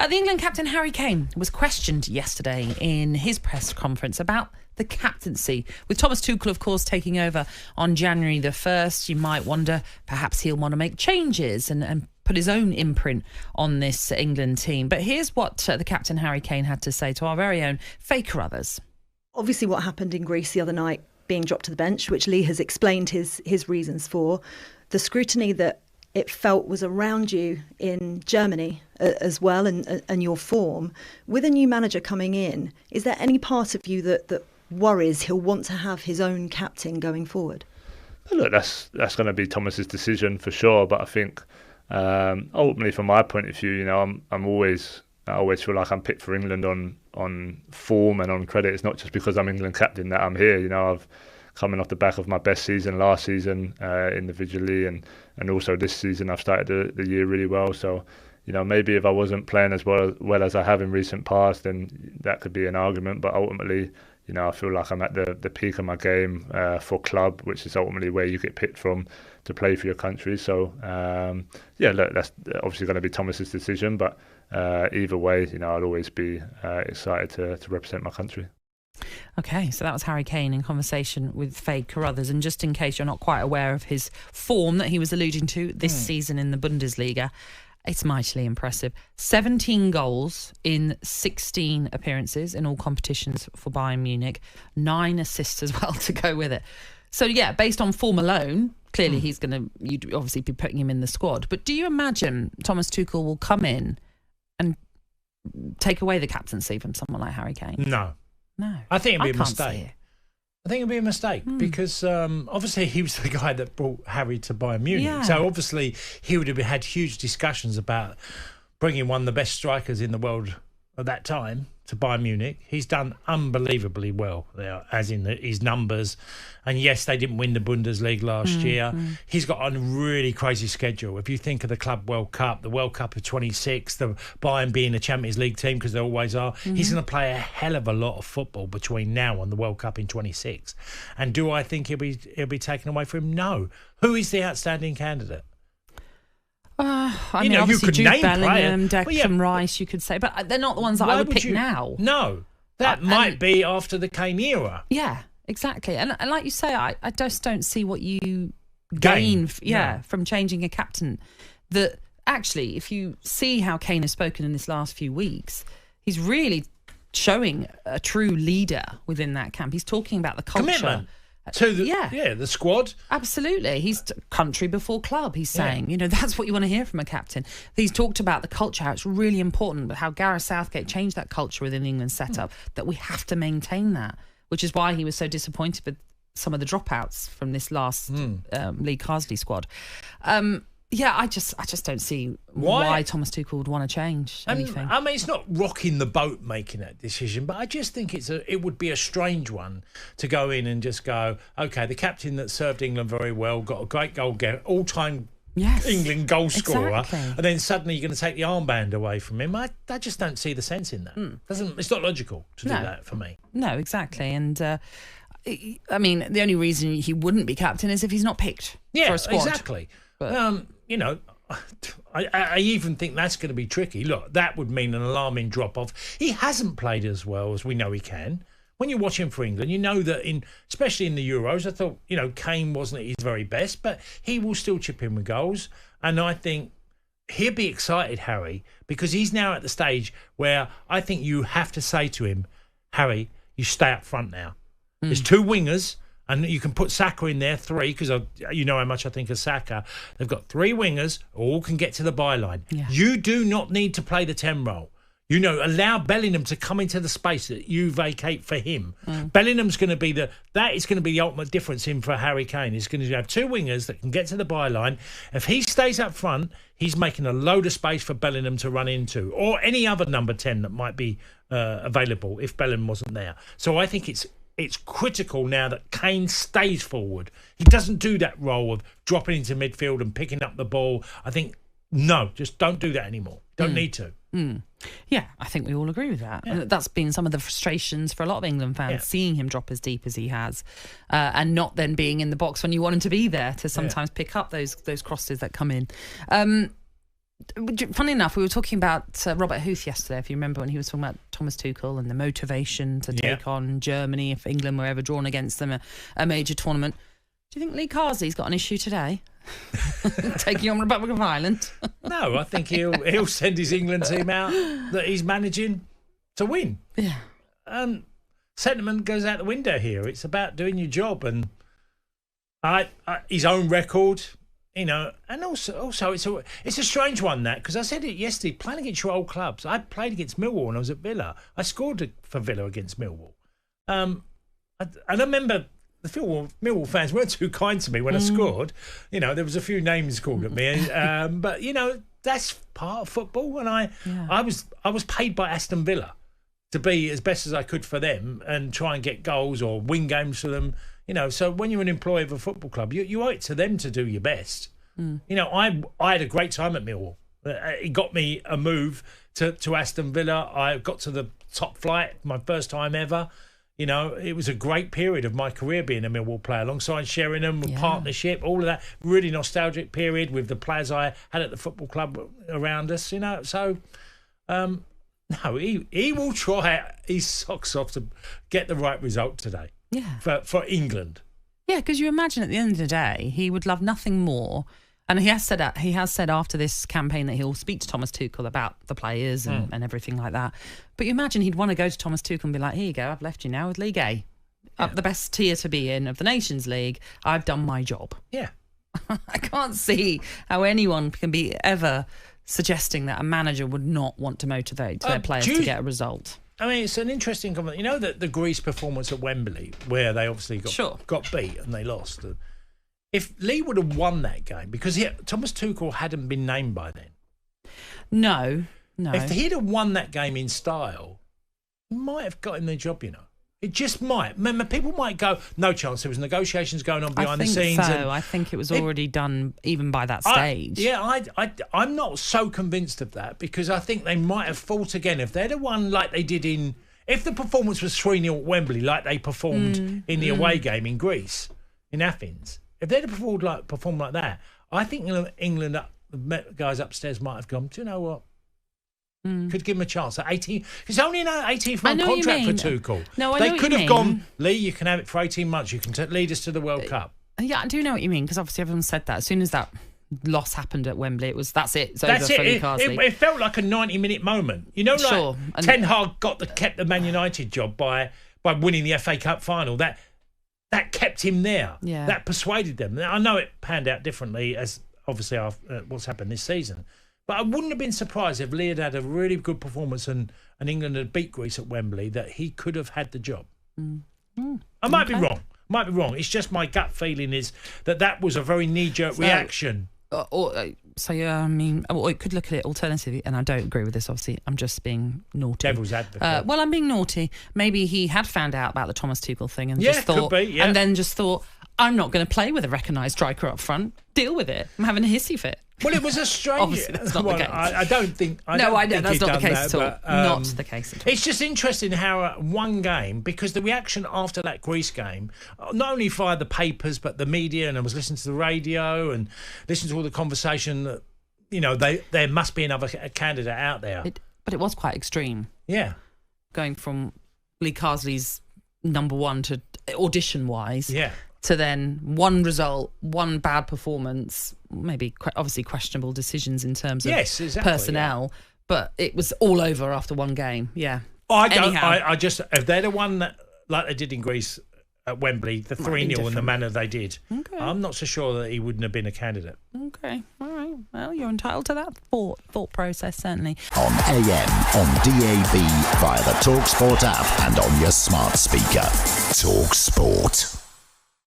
The England captain Harry Kane was questioned yesterday in his press conference about the captaincy. With Thomas Tuchel, of course, taking over on January the 1st, you might wonder perhaps he'll want to make changes and put his own imprint on this England team. But here's what the captain Harry Kane had to say to our very own Faye Carruthers. Obviously what happened in Greece the other night, being dropped to the bench, which Lee has explained his reasons for, the scrutiny that it felt was around you in Germany as well, and your form. With a new manager coming in, is there any part of you that worries he'll want to have his own captain going forward? Look, that's going to be Thomas's decision for sure. But I think ultimately, from my point of view, I always feel like I'm picked for England on form and on credit. It's not just because I'm England captain that I'm here. I've coming off the back of my best season last season individually, and also this season I've started the year really well. So, maybe if I wasn't playing as well as I have in recent past, then that could be an argument. But ultimately, I feel like I'm at the peak of my game for club, which is ultimately where you get picked from to play for your country. So, look, that's obviously going to be Thomas's decision. But either way, I'd always be excited to represent my country. Okay, so that was Harry Kane in conversation with Faye Carruthers. And just in case you're not quite aware of his form that he was alluding to this season in the Bundesliga, it's mightily impressive. 17 goals in 16 appearances in all competitions for Bayern Munich. 9 assists as well to go with it. So, yeah, based on form alone, clearly you'd obviously be putting him in the squad. But do you imagine Thomas Tuchel will come in and take away the captaincy from someone like Harry Kane? No. I think it'd be a mistake. I think it'd be a mistake because obviously he was the guy that brought Harry to Bayern Munich. Yeah. So obviously he would have had huge discussions about bringing one of the best strikers in the world at that time to Bayern Munich. He's done unbelievably well there, as in his numbers. And yes, they didn't win the Bundesliga last year. He's got a really crazy schedule. If you think of the Club World Cup, the World Cup of 26, the Bayern being a Champions League team, because they always are, he's going to play a hell of a lot of football between now and the World Cup in 26. And do I think he'll be taken away from him? No. Who is the outstanding candidate? I mean, you could Jude name Bellingham, player. Declan Rice, you could say, but they're not the ones that I would pick now. No, that might be after the Kane era. Yeah, exactly. And like you say, I just don't see what you gain from changing a captain. That actually, if you see how Kane has spoken in this last few weeks, he's really showing a true leader within that camp. He's talking about the culture. Commitment. To the squad. Absolutely. He's country before club, he's saying. That's what you want to hear from a captain. He's talked about the culture, how it's really important, but how Gareth Southgate changed that culture within England's setup, that we have to maintain that, which is why he was so disappointed with some of the dropouts from this last Lee Carsley squad. I just don't see why Thomas Tuchel would want to change anything. I mean, it's not rocking the boat making that decision, but I just think it would be a strange one to go in and just go, okay, the captain that served England very well, got a great goal getter, all-time England goal scorer, and then suddenly you're going to take the armband away from him. I just don't see the sense in that. It's not logical to do that for me. No, exactly. And I mean, the only reason he wouldn't be captain is if he's not picked for a squad. Exactly. But, I even think that's going to be tricky. Look, that would mean an alarming drop-off. He hasn't played as well as we know he can. When you watch him for England, you know that, especially in the Euros, I thought, Kane wasn't at his very best, but he will still chip in with goals. And I think he'll be excited, Harry, because he's now at the stage where I think you have to say to him, Harry, you stay up front now. There's 2 wingers. And you can put Saka in there, 3, because you know how much I think of Saka. They've got 3 wingers, all can get to the byline. Yeah. You do not need to play the 10 role. Allow Bellingham to come into the space that you vacate for him. Bellingham's going to be the ultimate difference in for Harry Kane. He's going to have 2 wingers that can get to the byline. If he stays up front, he's making a load of space for Bellingham to run into, or any other number 10 that might be available if Bellingham wasn't there. So I think it's critical now that Kane stays forward. He doesn't do that role of dropping into midfield and picking up the ball. I think, no, just don't do that anymore. Don't need to. Yeah, I think we all agree with that. Yeah. That's been some of the frustrations for a lot of England fans, seeing him drop as deep as he has and not then being in the box when you want him to be there to sometimes pick up those crosses that come in. Funny enough, we were talking about Robert Huth yesterday, if you remember, when he was talking about Thomas Tuchel and the motivation to take on Germany if England were ever drawn against them a major tournament. Do you think Lee Carsley's got an issue today? Taking on Republic of Ireland? No, I think he'll send his England team out that he's managing to win. Yeah. Sentiment goes out the window here. It's about doing your job and his own record, and also it's a strange one, that, because I said it yesterday, playing against your old clubs. I played against Millwall when I was at Villa. I scored for Villa against Millwall. And I remember the Millwall fans weren't too kind to me when I scored. There was a few names called at me, but that's part of football. And I was paid by Aston Villa to be as best as I could for them and try and get goals or win games for them. So when you're an employee of a football club, you owe it to them to do your best. I had a great time at Millwall. It got me a move to Aston Villa. I got to the top flight, my first time ever. It was a great period of my career being a Millwall player, alongside Sheringham, with partnership, all of that. Really nostalgic period with the players I had at the football club around us. So, no, he will try his socks off to get the right result today. Yeah, for England. Yeah, because you imagine at the end of the day, he would love nothing more. And he has said after this campaign that he'll speak to Thomas Tuchel about the players and everything like that. But you imagine he'd want to go to Thomas Tuchel and be like, here you go, I've left you now with League A. Up the best tier to be in of the Nations League. I've done my job. Yeah. I can't see how anyone can be ever suggesting that a manager would not want to motivate their players to get a result. I mean, it's an interesting comment. The Greece performance at Wembley, where they obviously got beat and they lost. If Lee would have won that game, because Thomas Tuchel hadn't been named by then. No. If he'd have won that game in style, he might have got him the job, It just might. Remember, people might go, no chance. There was negotiations going on behind the scenes. I think it was already done even by that stage. I'm not so convinced of that, because I think they might have fought again. If they'd have won like they did if the performance was 3-0 at Wembley, like they performed in the away game in Greece, in Athens, if they'd have performed like that, I think England, the guys upstairs might have gone, do you know what? Could give him a chance at 18. It's only an 18-month contract for Tuchel. No, they could have gone, Lee, you can have it for 18 months. You can lead us to the World Cup. Yeah, I do know what you mean, because obviously everyone said that. As soon as that loss happened at Wembley, that's it. It's over for Lee Carsley. It felt like a 90-minute moment. Ten Hag kept the Man United job by winning the FA Cup final. That kept him there. Yeah. That persuaded them. I know it panned out differently, as obviously after what's happened this season. But I wouldn't have been surprised if Lee had had a really good performance and England had beat Greece at Wembley, that he could have had the job. I might be wrong. It's just my gut feeling is that was a very knee-jerk reaction. It could look at it alternatively, and I don't agree with this, obviously. I'm just being naughty. Devil's advocate. Well, I'm being naughty. Maybe he had found out about the Thomas Tuchel thing and and then just thought, I'm not going to play with a recognised striker up front. Deal with it. I'm having a hissy fit. Well, it was a strange... Obviously, that's not the case. I don't think... I know, that's not the case at all. Not the case at all. It's just interesting how one game, because the reaction after that Greece game, not only via the papers, but the media, and I was listening to the radio and listening to all the conversation that, there must be another candidate out there. But it was quite extreme. Yeah. Going from Lee Carsley's number one to audition-wise... Yeah. To then one result, one bad performance, maybe obviously questionable decisions in terms of personnel, but it was all over after one game. Yeah. I just, if they'd have won that, like they did in Greece at Wembley, the 3-0 in the manner they did, I'm not so sure that he wouldn't have been a candidate. Okay. All right. Well, you're entitled to that thought process, certainly. On AM, on DAB, via the talkSPORT app and on your smart speaker. talkSPORT.